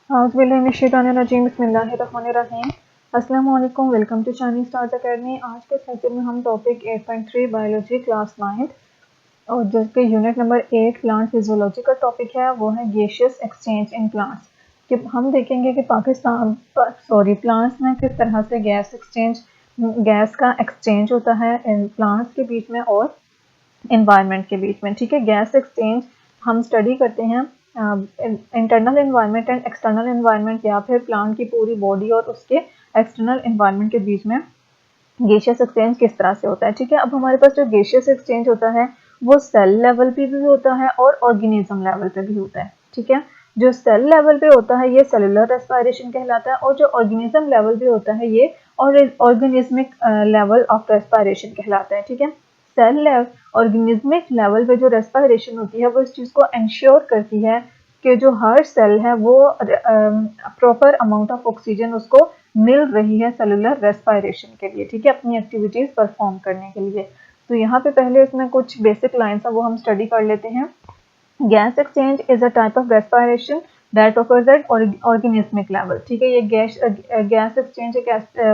बिस्मिल्लाहिर्रहमानिर्रहीम। अस्सलाम वालेकुम, welcome to Chinese stars academy. आज के सेक्शन में हम टॉपिक 8.3 बायोलॉजी क्लास 9 और जो कि यूनिट नंबर 8 प्लांट फिजियोलॉजी का टॉपिक है वो है गैसियस एक्सचेंज इन प्लांट्स। कि हम देखेंगे कि प्लांट्स में किस तरह से गैस का एक्सचेंज होता है इन प्लांट्स के बीच में और एनवायरनमेंट के बीच में। ठीक है, गैस एक्सचेंज हम स्टडी करते हैं internal environment and external environment, या फिर प्लांट की पूरी बॉडी और उसके एक्सटर्नल एनवायरनमेंट के बीच में गैसियस एक्सचेंज किस तरह से होता है। ठीक है, अब हमारे पास जो गैसियस एक्सचेंज होता है वो सेल लेवल पे भी होता है और ऑर्गेनिज्म लेवल पे भी होता है। ठीक है, जो सेल लेवल पे होता है ये सेलुलर रेस्पिरेशन कहलाता है और जो ऑर्गेनिज्म लेवल पे होता है ये ऑर्गेनिज्मिक लेवल ऑफ रेस्पिरेशन कहलाता है। ठीक है, सेल लेवल ऑर्गेनिज्मिक लेवल पे जो रेस्पिरेशन होती है वो इस चीज़ को इंश्योर करती है कि जो हर सेल है वो प्रॉपर अमाउंट ऑफ ऑक्सीजन उसको मिल रही है सेलुलर रेस्पिरेशन के लिए। ठीक है, अपनी एक्टिविटीज परफॉर्म करने के लिए। तो यहाँ पे पहले इसमें कुछ बेसिक लाइन्स है वो हम स्टडी कर लेते हैं। Gas exchange is a type of respiration that occurs eight organismic level. ठीक है, ये गैस एक्सचेंज एक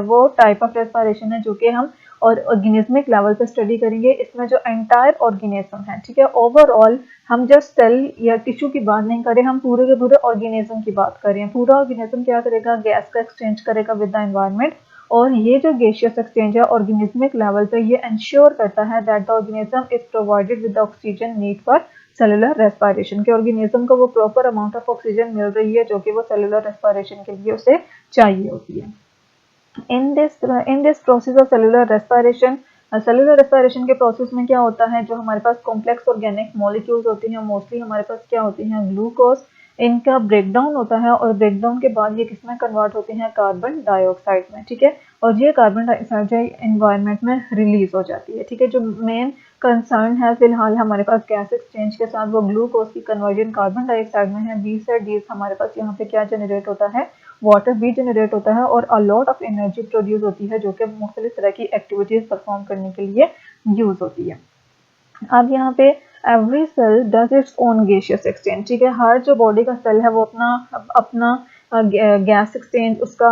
वो टाइप ऑफ रेस्पिरेशन है जो कि हम और ऑर्गेनिज्मिक लेवल पे स्टडी करेंगे। इसमें जो एंटायर ऑर्गेनिज्म है, ठीक है, ओवरऑल हम जस्ट सेल या टिश्यू की बात नहीं करें, हम पूरे के पूरे ऑर्गेनिज्म की बात करें। पूरा ऑर्गेनिज्म क्या करेगा, गैस का एक्सचेंज करेगा विद द एनवायरनमेंट। और ये जो गैसियस एक्सचेंज है ऑर्गेनिज्मिक लेवल पे ये इंश्योर करता है that the organism is provided with the oxygen need for cellular respiration, के ऑर्गेनिज्म को वो प्रॉपर अमाउंट ऑफ ऑक्सीजन मिल रही है जो कि वो सेलुलर रेस्पिरेशन के लिए उसे चाहिए होती है। in this process of cellular respiration के प्रोसेस में क्या होता है, जो हमारे पास कॉम्प्लेक्स ऑर्गेनिक मॉलिक्यूल्स होती हैं मोस्टली हमारे पास क्या होती हैं, ग्लूकोज, इनका ब्रेकडाउन होता है और ब्रेकडाउन के बाद ये किसमें कन्वर्ट होते हैं, कार्बन डाइऑक्साइड में। ठीक है, और ये कार्बन डाइऑक्साइड जो एनवायरनमेंट में रिलीज हो जाती है। ठीक है, जो मेन कंसर्न है फिलहाल हमारे पास गैस एक्सचेंज के साथ वो ग्लूकोज की कन्वर्जन कार्बन डाइऑक्साइड में है। बी से डी हमारे पास यहाँ पे क्या जनरेट होता है, वाटर भी जनरेट होता है और a lot of energy produce होती है जो कि मुख्तलिफ तरह की एक्टिविटीज परफॉर्म करने के लिए यूज होती है। अब यहाँ पे every cell does its own gaseous exchange. ठीक है, हर जो बॉडी का सेल है वो अपना अपना गैस एक्सचेंज उसका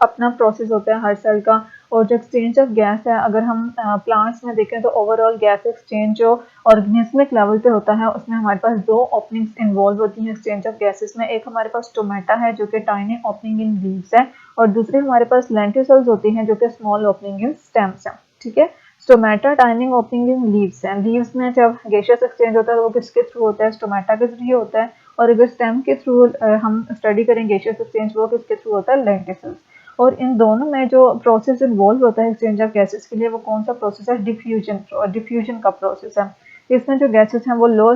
अपना प्रोसेस होता है हर सेल का। और जो एक्सचेंज ऑफ गैस है, अगर हम प्लांट्स में देखें तो ओवरऑल गैस एक्सचेंज जो ऑर्गेनिज्मिक लेवल पे होता है उसमें हमारे पास दो ओपनिंग्स इन्वॉल्व होती हैं एक्सचेंज ऑफ गैसेस में। एक हमारे पास स्टोमेटा है जो कि टाइनी ओपनिंग इन लीव्स है और दूसरी हमारे पास लेंटिसल्स होती हैं जो कि स्मॉल ओपनिंग इन स्टेम्स है। ठीक है, स्टोमेटा टाइनिंग ओपनिंग इन लीव्स है। लीव्स में जब गैसियस एक्सचेंज होता है वो किसके थ्रू होता है, स्टोमेटा के जरिए होता है। और अगर स्टेम के थ्रू हम स्टडी करें गैसियस एक्सचेंज वो किसके थ्रू होता है, लेंटिसल्स। और इन दोनों में जो प्रोसेस इन्वॉल्व होता है एक्सचेंज ऑफ गैसेस के लिए वो कौन सा प्रोसेस है, डिफ्यूजन का प्रोसेस है। इसमें जो गैसेस हैं वो लो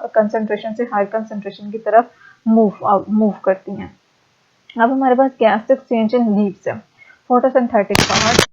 कंसंट्रेशन से हाई कंसंट्रेशन की तरफ मूव करती हैं। अब हमारे पास गैस एक्सचेंज इन लीव्स है। फोटोसिंथेटिक पार्ट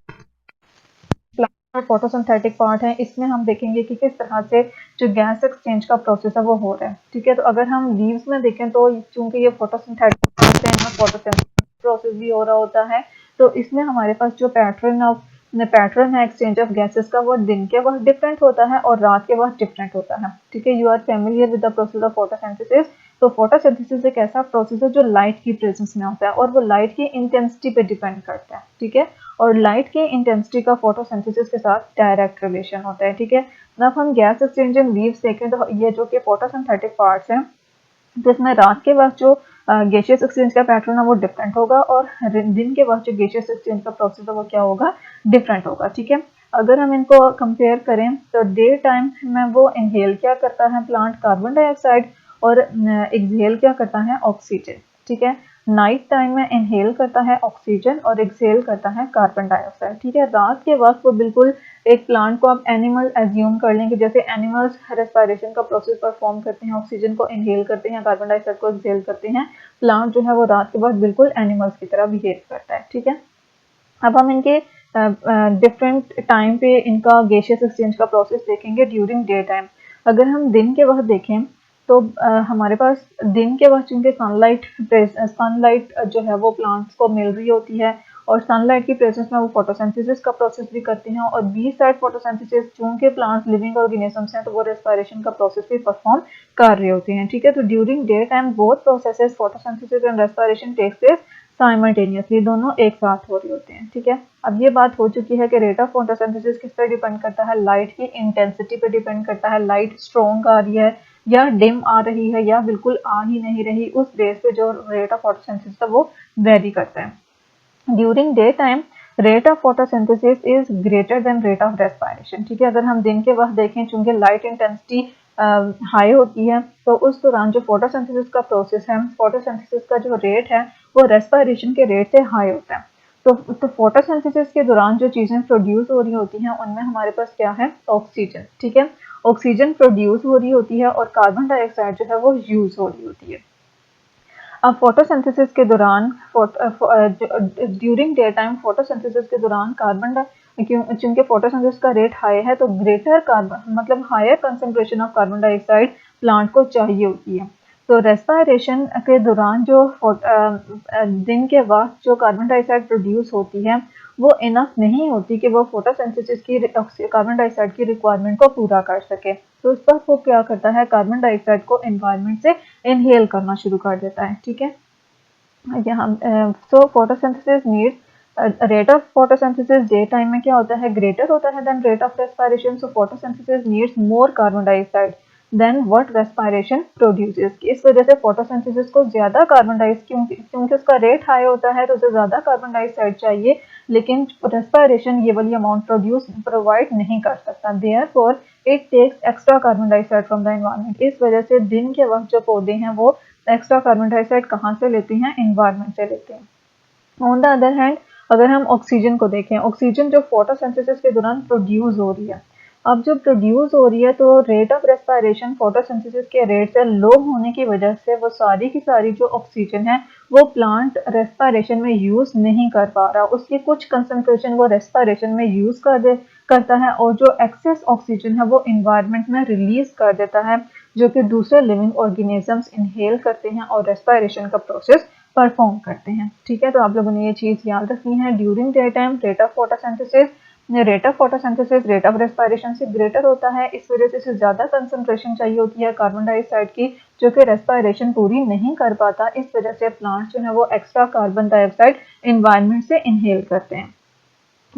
और फोटोसिंथेटिक पार्ट है, इसमें हम देखेंगे कि किस तरह से जो गैस एक्सचेंज का प्रोसेस है वो हो रहा है। ठीक है, तो अगर हम लीव्स में देखें तो चूंकि ये फोटोसिंथेटिक फोटोसिंथेटिक प्रोसेस भी हो रहा होता है, तो इसमें हमारे पास जो पैटर्न है एक्सचेंज ऑफ गैसेस का वो दिन के वक्त डिफरेंट होता है और रात के वक्त डिफरेंट होता है। ठीक है, you are familiar with the process of photosynthesis. तो फोटोसिंथेसिस एक ऐसा प्रोसेस है जो लाइट की प्रेजेंस में होता है और वो लाइट की इंटेंसिटी पे डिपेंड करता है। ठीक है, और लाइट की इंटेंसिटी का फोटोसिंथेसिस के साथ डायरेक्ट रिलेशन होता है। ठीक है, अब हम गैस एक्सचेंज इन लीव्स देखें तो ये जो कि फोटोसिंथेटिक पार्ट्स हैं, तो इसमें रात के वक्त जो गैसियस एक्सचेंज का पैटर्न है वो डिफरेंट होगा और दिन के वक्त जो गैसियस एक्सचेंज का प्रोसेस है वो क्या होगा, डिफरेंट होगा। ठीक है, अगर हम इनको कंपेयर करें तो डे टाइम में वो इनहेल क्या करता है प्लांट, कार्बन डाइऑक्साइड, और एक्सहेल क्या करता है, ऑक्सीजन। ठीक है, नाइट टाइम में इनहेल करता है ऑक्सीजन और एक्सहेल करता है कार्बन डाइऑक्साइड। ठीक है, रात के वक्त वो बिल्कुल एक प्लांट को आप एनिमल एज्यूम कर लें कि जैसे एनिमल्स रेस्पिरेशन का प्रोसेस परफॉर्म करते हैं, ऑक्सीजन को इनहेल करते हैं, कार्बन डाइऑक्साइड को एक्सहेल करते हैं। प्लांट जो है वो रात के वक्त बिल्कुल एनिमल्स की तरह बिहेव करता है। ठीक है, अब हम इनके डिफरेंट टाइम पे इनका गैसियस एक्सचेंज का प्रोसेस देखेंगे ड्यूरिंग डे टाइम। अगर हम दिन के वक्त देखें तो हमारे पास दिन के वक्त चूंकि सनलाइट जो है वो प्लांट्स को मिल रही होती है और सनलाइट की प्रेजेंस में वो फोटोसिंथेसिस का प्रोसेस भी करते हैं। और बी साइड फोटोसिंथेसिस, चूंकि प्लांट्स लिविंग ऑर्गेनिजम्स हैं तो वो रेस्पिरेशन का प्रोसेस भी परफॉर्म कर रहे होते हैं। ठीक है, तो during day time both processes photosynthesis and respiration take place simultaneously, दोनों एक साथ हो रहे होते हैं। ठीक है, अब ये बात हो चुकी है कि रेट ऑफ फोटोसिंथेसिस किस पर डिपेंड करता है, लाइट की इंटेंसिटी पर डिपेंड करता है। लाइट स्ट्रॉन्ग आ रही है या डिम आ रही है या बिल्कुल आ ही नहीं रही, उस बेस पे जो रेट ऑफ फोटोसिंथेसिस है वो वेरी करता है। During day time rate of photosynthesis is greater than rate of respiration. ठीक है, अगर हम दिन के वक्त देखें, चूंकि लाइट इंटेंसिटी हाई होती है तो उस दौरान जो फोटोसिंथेसिस का प्रोसेस है, फोटोसिंथेसिस का जो रेट है वो रेस्पिरेशन के रेट से हाई होता है। तो फोटोसिंथेसिस के दौरान जो चीज़ें प्रोड्यूस हो रही होती हैं उनमें हमारे पास क्या है, ऑक्सीजन। ठीक है, ऑक्सीजन प्रोड्यूस हो रही होती है और कार्बन डाइऑक्साइड जो है वो यूज हो रही होती है। अब फोटोसिंथेसिस के दौरान ड्यूरिंग डे टाइम फोटोसिंथेसिस के दौरान चूंकि फोटोसिंथेसिस का रेट हाई है तो ग्रेटर कार्बन मतलब higher concentration of carbon dioxide plant को चाहिए होती है। तो रेस्पिरेशन के दौरान जो दिन के वक्त जो कार्बन डाइऑक्साइड प्रोड्यूस होती है वो इनफ नहीं होती कि वो फोटोसिंथेसिस की कार्बन डाइऑक्साइड की रिक्वायरमेंट को पूरा कर सके। तो इस पर वो क्या करता है, कार्बन डाइऑक्साइड को एनवायरनमेंट से इनहेल करना शुरू कर देता है। ठीक है, यहाँ so photosynthesis needs rate of photosynthesis day time में क्या होता है, ग्रेटर होता है than rate of respiration. So photosynthesis needs more carbon dioxide than what respiration produces. इस वजह से फोटोसिंथेसिस को ज्यादा कार्बन डाइऑक्साइड, क्योंकि उसका रेट हाई होता है तो उसे ज्यादा कार्बन डाइऑक्साइड चाहिए, लेकिन रेस्पिरेशन ये वाली अमाउंट प्रोवाइड नहीं कर सकता। Therefore it takes extra carbon dioxide from the environment. इस वजह से दिन के वक्त जो पौधे हैं वो एक्स्ट्रा कार्बन डाइऑक्साइड कहाँ से लेते हैं, एनवायरनमेंट से लेते हैं। ऑन द अदर हैंड अगर हम ऑक्सीजन को देखें, ऑक्सीजन जो फोटोसिंथेसिस के दौरान प्रोड्यूस हो रही है, अब जो प्रोड्यूस हो रही है तो रेट ऑफ रेस्पिरेशन फोटोसिंथेसिस के रेट से लो होने की वजह से वो सारी की सारी जो ऑक्सीजन है वो प्लांट रेस्पिरेशन में यूज नहीं कर पा रहा, उसकी कुछ कंसंट्रेशन वो रेस्पिरेशन में यूज करता है और जो एक्सेस ऑक्सीजन है वो इन्वायरमेंट में रिलीज कर देता है, जो कि दूसरे लिविंग ऑर्गेनिजम्स इनहेल करते हैं और रेस्पिरेशन का प्रोसेस परफॉर्म करते हैं। ठीक है, तो आप लोगों ने ये चीज़ याद रखनी है। During day time rate of photosynthesis rate of respiration से ग्रेटर होता है, इस वजह से इसे ज़्यादा कंसंट्रेशन चाहिए होती है कार्बन डाइऑक्साइड की, जो कि रेस्पिरेशन पूरी नहीं कर पाता। इस वजह से प्लांट्स जो है वो एक्स्ट्रा कार्बन डाइऑक्साइड इन्वायरमेंट से इनहेल करते हैं।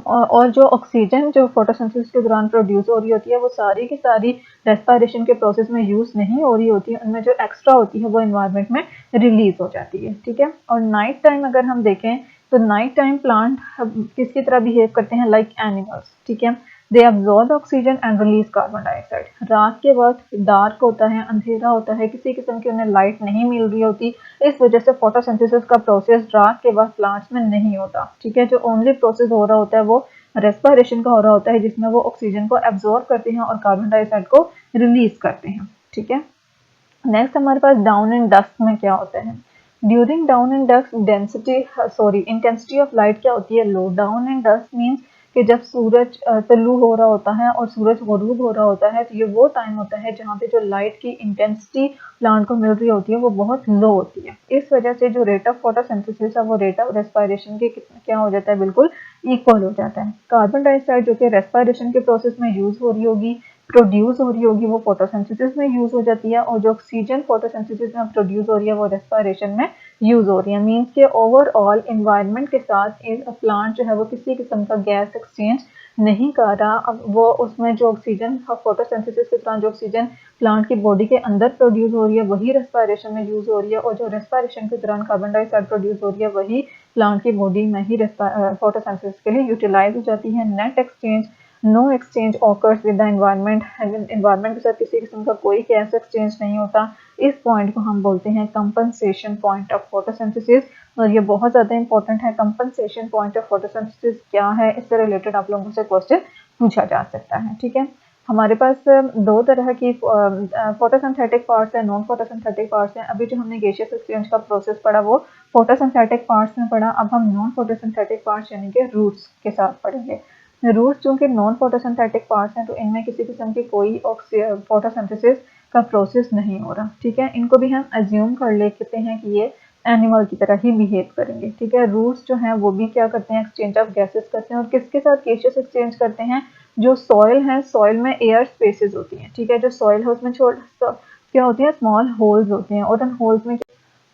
और जो ऑक्सीजन जो फोटोसिंथेसिस के दौरान प्रोड्यूस हो रही होती है वो सारी की सारी रेस्पिरेशन के प्रोसेस में यूज नहीं हो रही होती है, उनमें जो एक्स्ट्रा होती है वो एनवायरनमेंट में रिलीज हो जाती है। ठीक है, और नाइट टाइम अगर हम देखें तो नाइट टाइम प्लांट किसकी तरह बिहेव करते हैं, लाइक एनिमल्स। ठीक है, they absorb oxygen and release carbon dioxide. रात के वक्त डार्क होता है, अंधेरा होता है, किसी किस्म की उन्हें लाइट नहीं मिल रही होती, इस वजह से फोटोसिंथेसिस का प्रोसेस रात के वक्त प्लांट्स में नहीं होता। ठीक है, जो ओनली प्रोसेस हो रहा होता है वो रेस्पिरेशन का हो रहा होता है, जिसमें वो ऑक्सीजन को एब्जॉर्ब करते हैं और कार्बन डाइऑक्साइड को रिलीज करते हैं। ठीक है, नेक्स्ट हमारे पास डाउन एंड डस्क में क्या होता है, during dawn and dusk intensity of light क्या होती है, low. Dawn and dusk means कि जब सूरज तल्लू हो रहा होता है और सूरज गरूब हो रहा होता है तो ये वो टाइम होता है जहाँ पे जो लाइट की इंटेंसिटी प्लांट को मिल रही होती है वो बहुत लो होती है। इस वजह से जो रेट ऑफ फोटोसिंथेसिस है वो रेट ऑफ रेस्पिरेशन के क्या हो जाता है, बिल्कुल इक्वल हो जाता है। कार्बन डाइऑक्साइड जो कि रेस्पिरेशन के प्रोसेस में यूज हो रही होगी, प्रोड्यूस हो रही होगी, वो फोटोसिंथेसिस में यूज हो जाती है, और जो ऑक्सीजन फोटोसिंथेसिस में प्रोड्यूस हो रही है वो रेस्पिरेशन में यूज हो रही है। मीन्स के ओवरऑल इन्वायरमेंट के साथ एक प्लांट जो है वो किसी किस्म का गैस एक्सचेंज नहीं कर रहा। अब वो उसमें जो ऑक्सीजन फोटोसिंथेसिस के दौरान जो ऑक्सीजन प्लांट की बॉडी के अंदर प्रोड्यूस हो रही है वही रेस्पिरेशन में यूज हो रही है, और जो रेस्पिरेशन के दौरान कार्बन डाइऑक्साइड प्रोड्यूस हो रही है वही प्लांट की बॉडी में ही फोटोसिंथेसिस के लिए यूटिलाइज हो जाती है। Net exchange, no exchange occurs with the environment. Environment के साथ किसी किस्म का कोई गैस एक्सचेंज नहीं होता। इस पॉइंट को हम बोलते हैं कंपनसेशन पॉइंट ऑफ फोटोसिंथेसिस, और ये बहुत ज़्यादा इंपॉर्टेंट है। कंपनसेशन पॉइंट ऑफ फोटोसिंथेसिस क्या है, इससे रिलेटेड आप लोगों से क्वेश्चन पूछा जा सकता है। ठीक है, हमारे पास दो तरह की फोटोसिंथेटिक पार्ट्स हैं, नॉन फोटोसिंथेटिक पार्ट्स हैं। अभी जो हमने गैसियस एक्सचेंज का प्रोसेस पढ़ा वो फोटोसिंथेटिक पार्ट्स में पढ़ा, अब हम नॉन फोटोसिंथेटिक पार्ट्स यानी कि रूट्स के साथ पढ़ेंगे। रूट्स चूंकि नॉन फोटोसिंथेटिक पार्ट्स हैं तो इनमें किसी किस्म की कोई फोटोसिंथेसिस का प्रोसेस नहीं हो रहा। ठीक है, इनको भी हम अज्यूम कर लेते हैं कि ये एनिमल की तरह ही बिहेव करेंगे, ठीक है। रूट्स जो हैं वो भी क्या करते हैं, एक्सचेंज ऑफ गैसेस करते हैं। और किसके साथ गैसेस एक्सचेंज करते हैं, जो सॉइल है, सॉइल में एयर स्पेसेस होती हैं, ठीक है। जो सॉइल है उसमें क्या होती है, स्मॉल होल्स होते हैं, और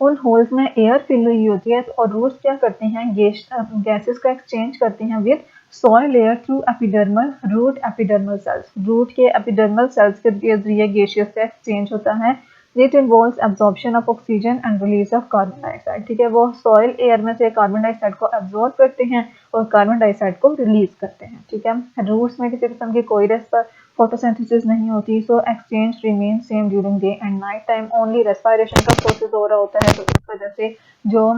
उन होल्स में एयर फिल हुई होती है। और रूट्स क्या करते हैं, गैसेस का एक्सचेंज करते हैं with soil air through epidermal root epidermal cells. Root के एपिडर्मल सेल्स के जरिए गैसेस का एक्सचेंज होता है। It involves absorption of oxygen and release of carbon dioxide, ठीक है। वो सॉइल एयर में से कार्बन डाइऑक्साइड को एब्जॉर्ब करते हैं और कार्बन डाइऑक्साइड को रिलीज करते हैं, ठीक है। रूट्स में किसी किस्म की कोई फोटोसिंथेसिस नहीं होती, so exchange remain same during day and night time. Only respiration का प्रोसेस हो रहा होता है, तो इस वजह से जो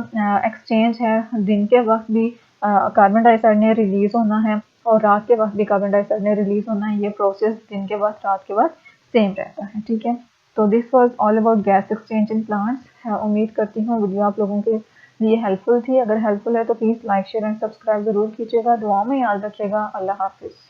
एक्सचेंज है, दिन के वक्त भी कार्बन डाइऑक्साइड ने रिलीज होना है और रात के वक्त भी कार्बन डाइऑक्साइड ने रिलीज होना है। ये प्रोसेस दिन के वक्त रात के वक्त सेम रहता है, ठीक है। तो this was all about gas exchange in plants. उम्मीद करती हूँ वीडियो आप लोगों के लिए हेल्पफुल थी। अगर हेल्पफुल है तो please like share and subscribe ज़रूर कीजिएगा। दुआ में याद रखिएगा। अल्लाह हाफिज़।